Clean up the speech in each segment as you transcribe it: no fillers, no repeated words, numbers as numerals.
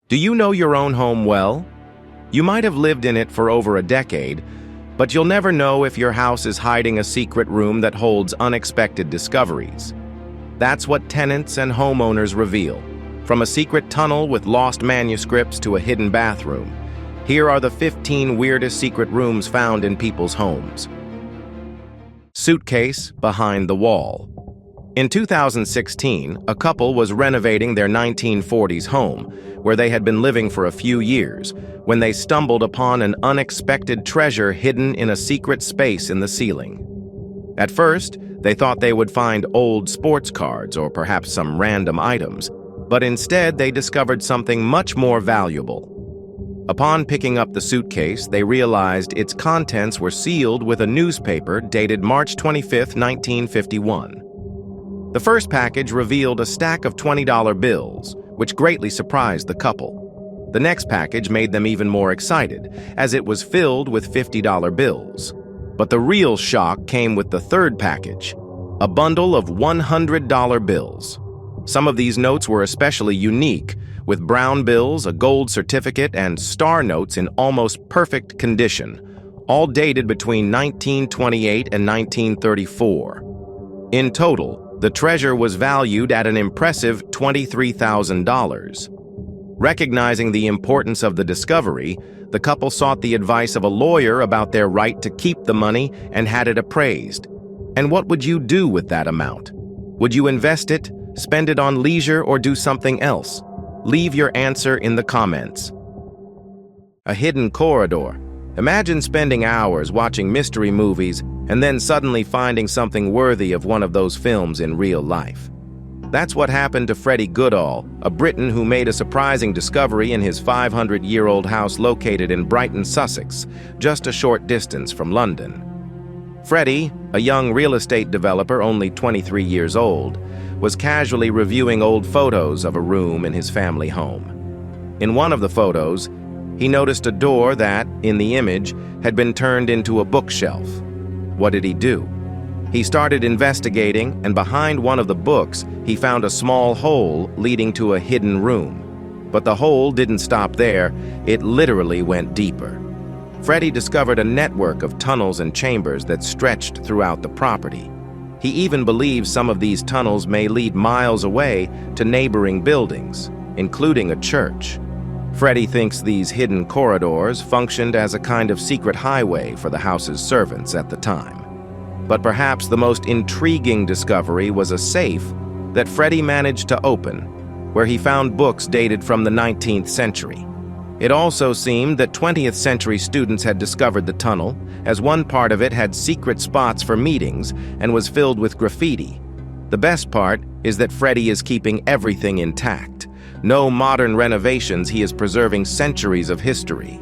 Do you know your own home well? You might have lived in it for over a decade, but you'll never know if your house is hiding a secret room that holds unexpected discoveries. That's what tenants and homeowners reveal. From a secret tunnel with lost manuscripts to a hidden bathroom, here are the 15 weirdest secret rooms found in people's homes. Suitcase behind the wall. In 2016, a couple was renovating their 1940s home, where they had been living for a few years, when they stumbled upon an unexpected treasure hidden in a secret space in the ceiling. At first, they thought they would find old sports cards or perhaps some random items, but instead they discovered something much more valuable. Upon picking up the suitcase, they realized its contents were sealed with a newspaper dated March 25, 1951. The first package revealed a stack of $20 bills, which greatly surprised the couple. The next package made them even more excited, as it was filled with $50 bills. But the real shock came with the third package, a bundle of $100 bills. Some of these notes were especially unique, with brown bills, a gold certificate, and star notes in almost perfect condition, all dated between 1928 and 1934. In total, the treasure was valued at an impressive $23,000. Recognizing the importance of the discovery, the couple sought the advice of a lawyer about their right to keep the money and had it appraised. And what would you do with that amount? Would you invest it, spend it on leisure, or do something else? Leave your answer in the comments. A hidden corridor. Imagine spending hours watching mystery movies and then suddenly finding something worthy of one of those films in real life. That's what happened to Freddie Goodall, a Briton who made a surprising discovery in his 500-year-old house located in Brighton, Sussex, just a short distance from London. Freddie, a young real estate developer only 23 years old, was casually reviewing old photos of a room in his family home. In one of the photos, he noticed a door that, in the image, had been turned into a bookshelf. What did he do? He started investigating, and behind one of the books, he found a small hole leading to a hidden room. But the hole didn't stop there, it literally went deeper. Freddie discovered a network of tunnels and chambers that stretched throughout the property. He even believes some of these tunnels may lead miles away to neighboring buildings, including a church. Freddie thinks these hidden corridors functioned as a kind of secret highway for the house's servants at the time. But perhaps the most intriguing discovery was a safe that Freddie managed to open, where he found books dated from the 19th century. It also seemed that 20th century students had discovered the tunnel, as one part of it had secret spots for meetings and was filled with graffiti. The best part is that Freddie is keeping everything intact. No modern renovations, he is preserving centuries of history.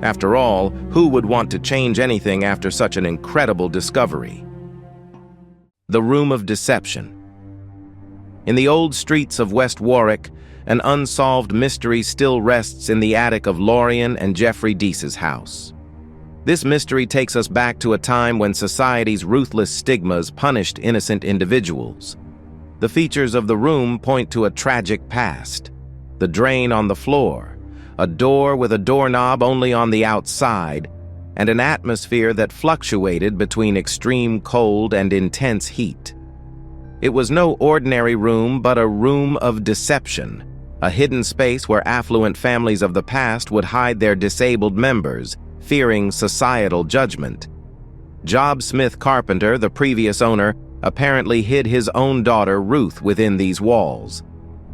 After all, who would want to change anything after such an incredible discovery? The Room of Deception. In the old streets of West Warwick, an unsolved mystery still rests in the attic of Lorien and Jeffrey Dease's house. This mystery takes us back to a time when society's ruthless stigmas punished innocent individuals. The features of the room point to a tragic past. The drain on the floor, a door with a doorknob only on the outside, and an atmosphere that fluctuated between extreme cold and intense heat. It was no ordinary room, but a room of deception, a hidden space where affluent families of the past would hide their disabled members, fearing societal judgment. Job Smith Carpenter, the previous owner, apparently hid his own daughter Ruth within these walls.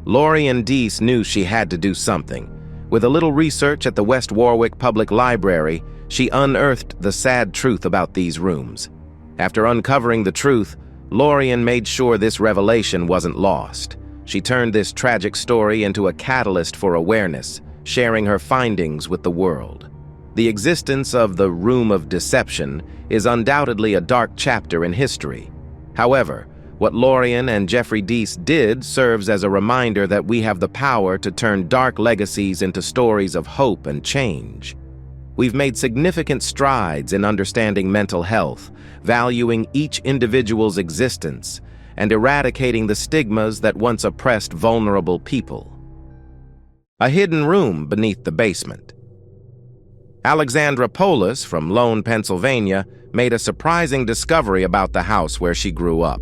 Lorien Dease knew she had to do something. With a little research at the West Warwick Public Library, she unearthed the sad truth about these rooms. After uncovering the truth, Lorien made sure this revelation wasn't lost. She turned this tragic story into a catalyst for awareness, sharing her findings with the world. The existence of the Room of Deception is undoubtedly a dark chapter in history. However, what Lorien and Jeffrey Dease did serves as a reminder that we have the power to turn dark legacies into stories of hope and change. We've made significant strides in understanding mental health, valuing each individual's existence, and eradicating the stigmas that once oppressed vulnerable people. a hidden room beneath the basement. Alexandra Polis from Lone, Pennsylvania, made a surprising discovery about the house where she grew up.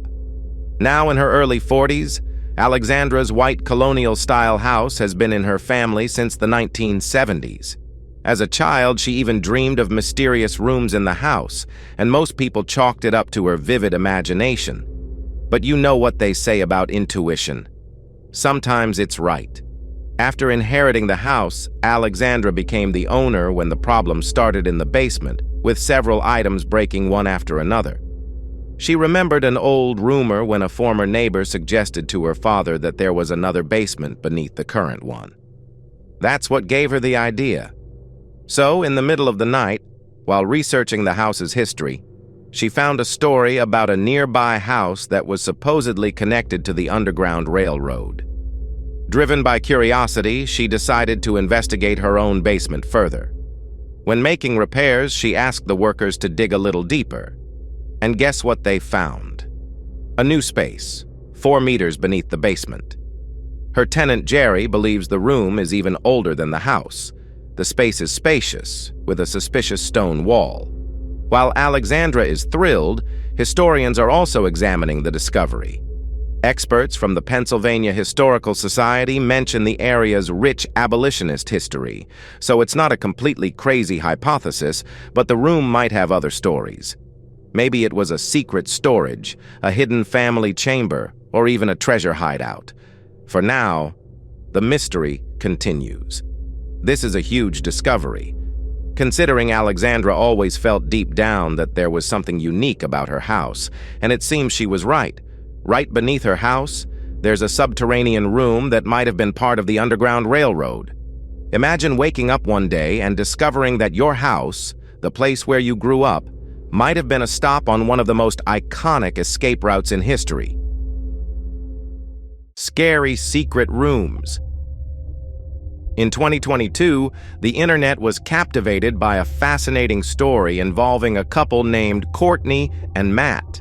Now in her early 40s, Alexandra's white colonial-style house has been in her family since the 1970s. As a child, she even dreamed of mysterious rooms in the house, and most people chalked it up to her vivid imagination. But you know what they say about intuition. Sometimes it's right. After inheriting the house, Alexandra became the owner when the problem started in the basement, with several items breaking one after another. She remembered an old rumor when a former neighbor suggested to her father that there was another basement beneath the current one. That's what gave her the idea. So, in the middle of the night, while researching the house's history, she found a story about a nearby house that was supposedly connected to the Underground Railroad. Driven by curiosity, she decided to investigate her own basement further. When making repairs, she asked the workers to dig a little deeper. And guess what they found? A new space, 4 meters beneath the basement. Her tenant, Jerry, believes the room is even older than the house. The space is spacious, with a suspicious stone wall. While Alexandra is thrilled, historians are also examining the discovery. Experts from the Pennsylvania Historical Society mention the area's rich abolitionist history, so it's not a completely crazy hypothesis, but the room might have other stories. Maybe it was a secret storage, a hidden family chamber, or even a treasure hideout. For now, the mystery continues. This is a huge discovery, considering Alexandra always felt deep down that there was something unique about her house, and it seems she was right. Right beneath her house, there's a subterranean room that might have been part of the Underground Railroad. Imagine waking up one day and discovering that your house, the place where you grew up, might have been a stop on one of the most iconic escape routes in history. Scary secret rooms. In 2022, the internet was captivated by a fascinating story involving a couple named Courtney and Matt.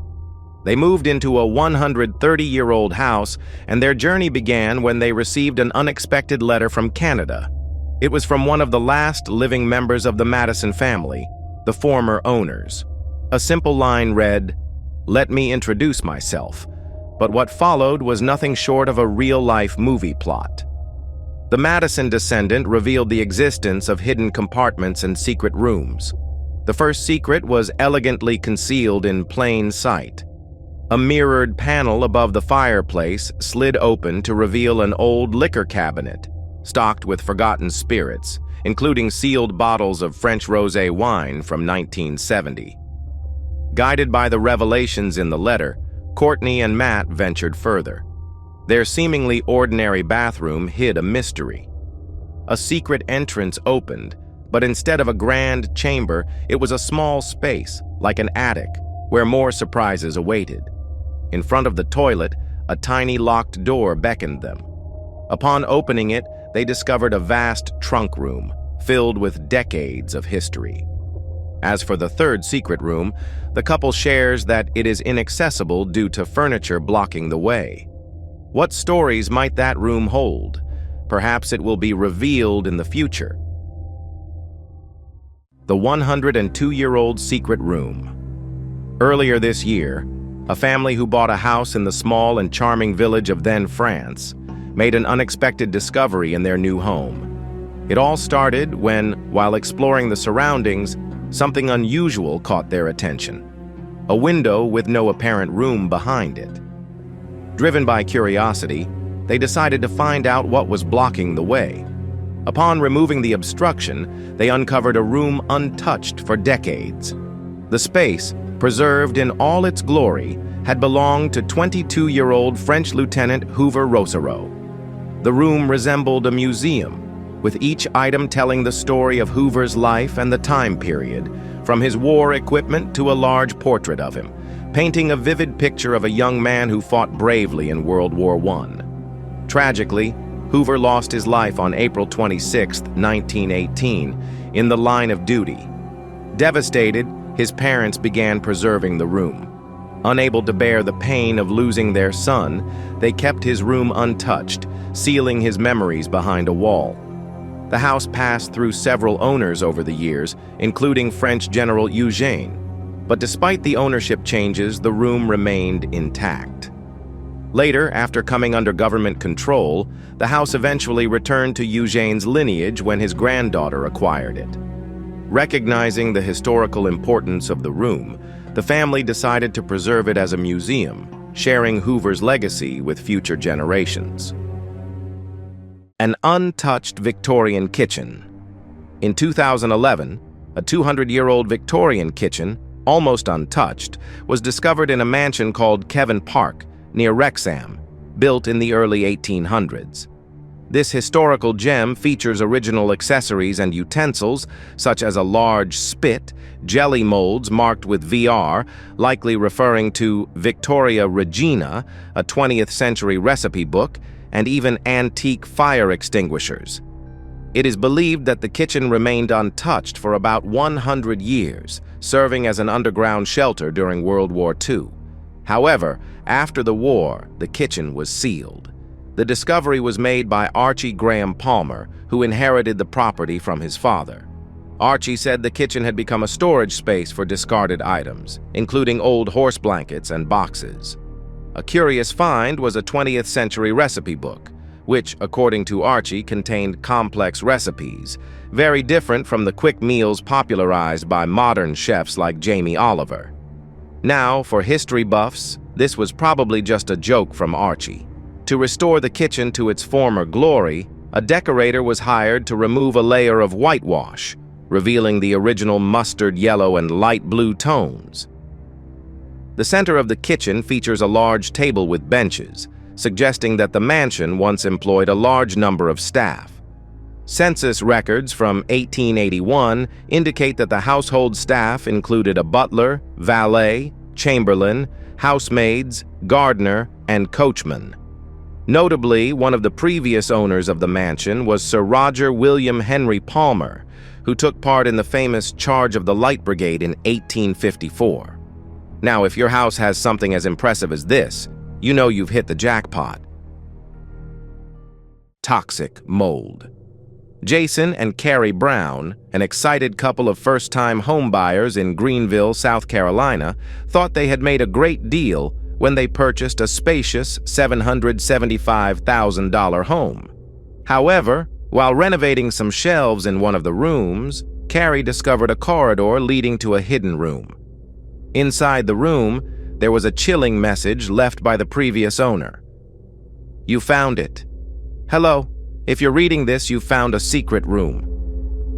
They moved into a 130-year-old house, and their journey began when they received an unexpected letter from Canada. It was from one of the last living members of the Madison family, the former owners. A simple line read, "Let me introduce myself," but what followed was nothing short of a real-life movie plot. The Madison descendant revealed the existence of hidden compartments and secret rooms. The first secret was elegantly concealed in plain sight. A mirrored panel above the fireplace slid open to reveal an old liquor cabinet, stocked with forgotten spirits, including sealed bottles of French rosé wine from 1970. Guided by the revelations in the letter, Courtney and Matt ventured further. Their seemingly ordinary bathroom hid a mystery. A secret entrance opened, but instead of a grand chamber, it was a small space, like an attic, where more surprises awaited. In front of the toilet, a tiny locked door beckoned them. Upon opening it, they discovered a vast trunk room, filled with decades of history. As for the third secret room, the couple shares that it is inaccessible due to furniture blocking the way. What stories might that room hold? Perhaps it will be revealed in the future. The 102-year-old secret room. Earlier this year, a family who bought a house in the small and charming village of then France made an unexpected discovery in their new home. It all started when, while exploring the surroundings, something unusual caught their attention. A window with no apparent room behind it. Driven by curiosity, they decided to find out what was blocking the way. Upon removing the obstruction, they uncovered a room untouched for decades. The space, preserved in all its glory, had belonged to 22-year-old French Lieutenant Hoover Rosereau. The room resembled a museum, with each item telling the story of Hoover's life and the time period, from his war equipment to a large portrait of him, painting a vivid picture of a young man who fought bravely in World War I. Tragically, Hoover lost his life on April 26, 1918, in the line of duty. Devastated, his parents began preserving the room. Unable to bear the pain of losing their son, they kept his room untouched, sealing his memories behind a wall. The house passed through several owners over the years, including French General Eugène. But despite the ownership changes, the room remained intact. Later, after coming under government control, the house eventually returned to Eugène's lineage when his granddaughter acquired it. Recognizing the historical importance of the room, the family decided to preserve it as a museum, sharing Hoover's legacy with future generations. An untouched Victorian kitchen. In 2011, a 200-year-old Victorian kitchen, almost untouched, was discovered in a mansion called Kevin Park, near Wrexham, built in the early 1800s. This historical gem features original accessories and utensils, such as a large spit, jelly molds marked with VR, likely referring to Victoria Regina, a 20th century recipe book, and even antique fire extinguishers. It is believed that the kitchen remained untouched for about 100 years, serving as an underground shelter during World War II. However, after the war, the kitchen was sealed. The discovery was made by Archie Graham Palmer, who inherited the property from his father. Archie said the kitchen had become a storage space for discarded items, including old horse blankets and boxes. A curious find was a 20th century recipe book, which, according to Archie, contained complex recipes, very different from the quick meals popularized by modern chefs like Jamie Oliver. Now, for history buffs, this was probably just a joke from Archie. To restore the kitchen to its former glory, a decorator was hired to remove a layer of whitewash, revealing the original mustard yellow and light blue tones. The center of the kitchen features a large table with benches, suggesting that the mansion once employed a large number of staff. Census records from 1881 indicate that the household staff included a butler, valet, chamberlain, housemaids, gardener, and coachman. Notably, one of the previous owners of the mansion was Sir Roger William Henry Palmer, who took part in the famous Charge of the Light Brigade in 1854. Now, if your house has something as impressive as this, you know you've hit the jackpot. Toxic mold. Jason and Carrie Brown, an excited couple of first-time homebuyers in Greenville, South Carolina, thought they had made a great deal when they purchased a spacious $775,000 home. However, while renovating some shelves in one of the rooms, Carrie discovered a corridor leading to a hidden room. Inside the room, there was a chilling message left by the previous owner. "You found it. Hello. If you're reading this, you found a secret room.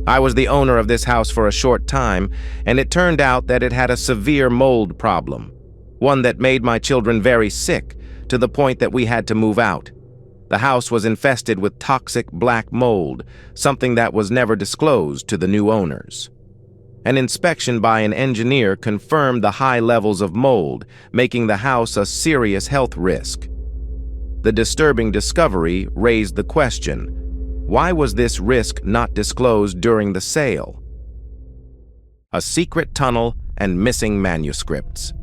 I was the owner of this house for a short time, and it turned out that it had a severe mold problem, one that made my children very sick, to the point that we had to move out. The house was infested with toxic black mold, something that was never disclosed to the new owners. An inspection by an engineer confirmed the high levels of mold, making the house a serious health risk. The disturbing discovery raised the question, why was this risk not disclosed during the sale? A secret tunnel and missing manuscripts.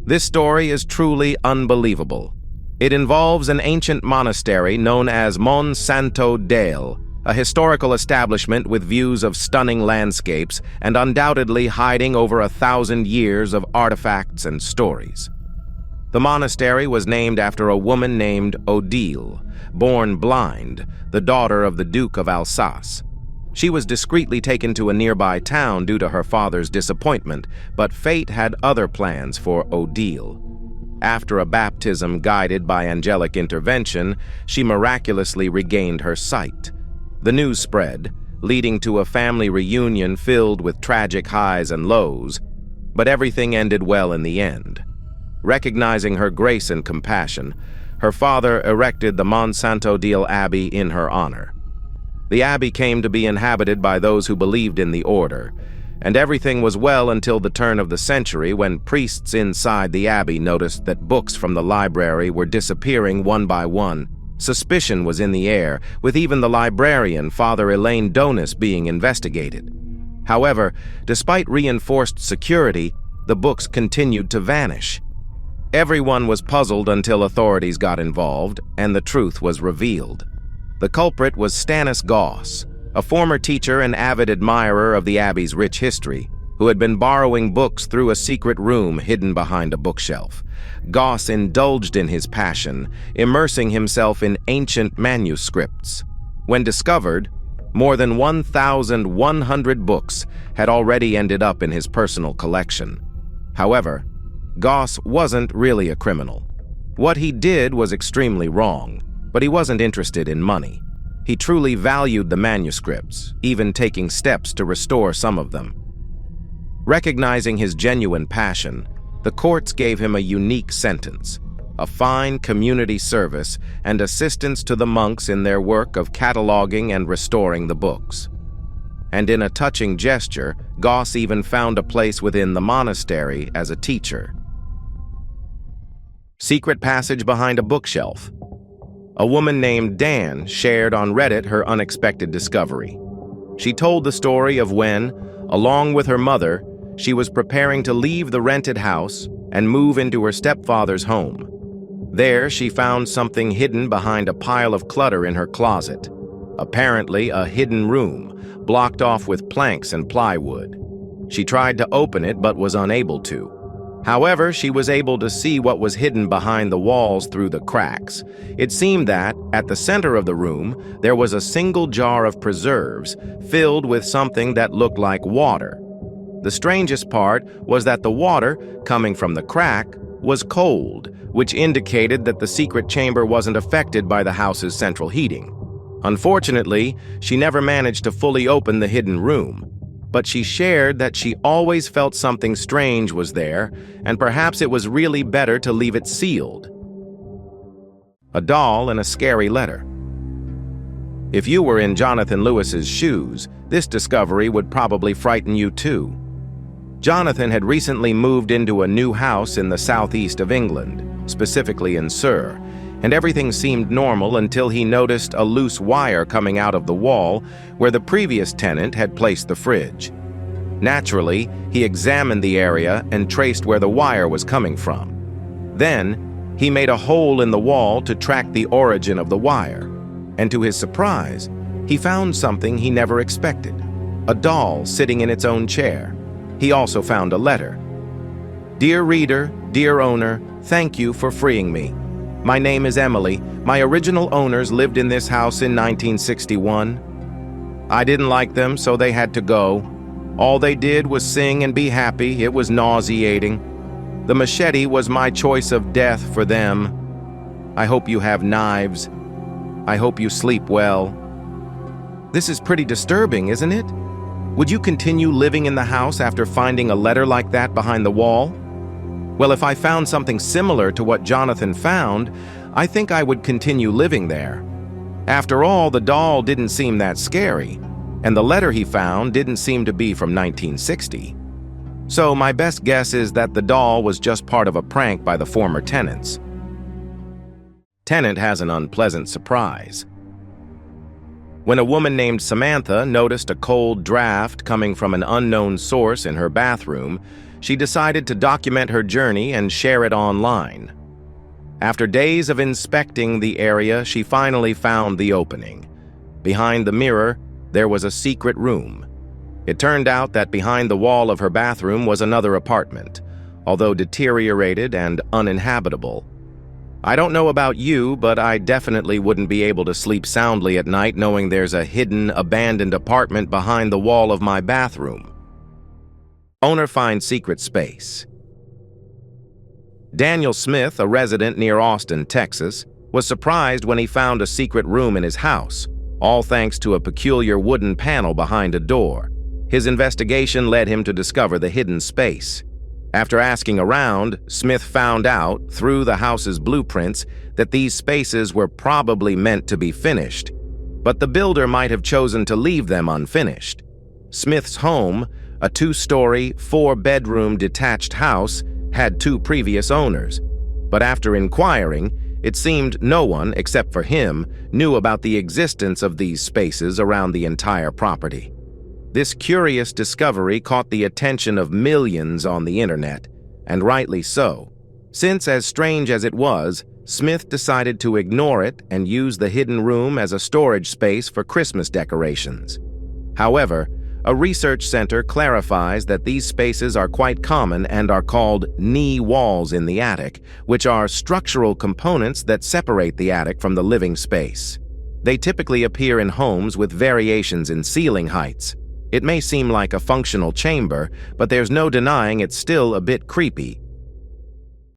This story is truly unbelievable. It involves an ancient monastery known as Mons Santo Dale, a historical establishment with views of stunning landscapes and undoubtedly hiding over 1,000 years of artifacts and stories. The monastery was named after a woman named Odile, born blind, the daughter of the Duke of Alsace. She was discreetly taken to a nearby town due to her father's disappointment, but fate had other plans for Odile. After a baptism guided by angelic intervention, she miraculously regained her sight. The news spread, leading to a family reunion filled with tragic highs and lows, but everything ended well in the end. Recognizing her grace and compassion, her father erected the Mons Santo Dale Abbey in her honor. The abbey came to be inhabited by those who believed in the order, and everything was well until the turn of the century when priests inside the abbey noticed that books from the library were disappearing one by one. Suspicion was in the air, with even the librarian, Father Elaine Donis, being investigated. However, despite reinforced security, the books continued to vanish. Everyone was puzzled until authorities got involved, and the truth was revealed. The culprit was Stannis Goss, a former teacher and avid admirer of the Abbey's rich history, who had been borrowing books through a secret room hidden behind a bookshelf. Goss indulged in his passion, immersing himself in ancient manuscripts. When discovered, more than 1,100 books had already ended up in his personal collection. However, Goss wasn't really a criminal. What he did was extremely wrong, but he wasn't interested in money. He truly valued the manuscripts, even taking steps to restore some of them. Recognizing his genuine passion, the courts gave him a unique sentence: a fine community service and assistance to the monks in their work of cataloging and restoring the books. And in a touching gesture, Goss even found a place within the monastery as a teacher. Secret passage behind a bookshelf. A woman named Dan shared on Reddit her unexpected discovery. She told the story of when, along with her mother, she was preparing to leave the rented house and move into her stepfather's home. There, she found something hidden behind a pile of clutter in her closet. Apparently, a hidden room, blocked off with planks and plywood. She tried to open it but was unable to. However, she was able to see what was hidden behind the walls through the cracks. It seemed that, at the center of the room, there was a single jar of preserves filled with something that looked like water. The strangest part was that the water, coming from the crack, was cold, which indicated that the secret chamber wasn't affected by the house's central heating. Unfortunately, she never managed to fully open the hidden room, but she shared that she always felt something strange was there, and perhaps it was really better to leave it sealed. A doll and a scary letter. If you were in Jonathan Lewis's shoes, this discovery would probably frighten you too. Jonathan had recently moved into a new house in the southeast of England, specifically in Surrey, and everything seemed normal until he noticed a loose wire coming out of the wall where the previous tenant had placed the fridge. Naturally, he examined the area and traced where the wire was coming from. Then, he made a hole in the wall to track the origin of the wire, and to his surprise, he found something he never expected: a doll sitting in its own chair. He also found a letter. "Dear reader, dear owner, thank you for freeing me. My name is Emily. My original owners lived in this house in 1961. I didn't like them, so they had to go. All they did was sing and be happy. It was nauseating. The machete was my choice of death for them. I hope you have knives. I hope you sleep well." This is pretty disturbing, isn't it? Would you continue living in the house after finding a letter like that behind the wall? Well, if I found something similar to what Jonathan found, I think I would continue living there. After all, the doll didn't seem that scary, and the letter he found didn't seem to be from 1960. So my best guess is that the doll was just part of a prank by the former tenants. Tenant has an unpleasant surprise. When a woman named Samantha noticed a cold draft coming from an unknown source in her bathroom, she decided to document her journey and share it online. After days of inspecting the area, she finally found the opening. Behind the mirror, there was a secret room. It turned out that behind the wall of her bathroom was another apartment, although deteriorated and uninhabitable. I don't know about you, but I definitely wouldn't be able to sleep soundly at night knowing there's a hidden, abandoned apartment behind the wall of my bathroom. Owner finds secret space. Daniel Smith, a resident near Austin, Texas, was surprised when he found a secret room in his house, all thanks to a peculiar wooden panel behind a door. His investigation led him to discover the hidden space. After asking around, Smith found out, through the house's blueprints, that these spaces were probably meant to be finished, but the builder might have chosen to leave them unfinished. Smith's home, a 2-story, 4-bedroom detached house, had 2 previous owners, but after inquiring, it seemed no one, except for him, knew about the existence of these spaces around the entire property. This curious discovery caught the attention of millions on the internet, and rightly so, since, as strange as it was, Smith decided to ignore it and use the hidden room as a storage space for Christmas decorations. However, a research center clarifies that these spaces are quite common and are called knee walls in the attic, which are structural components that separate the attic from the living space. They typically appear in homes with variations in ceiling heights. It may seem like a functional chamber, but there's no denying it's still a bit creepy,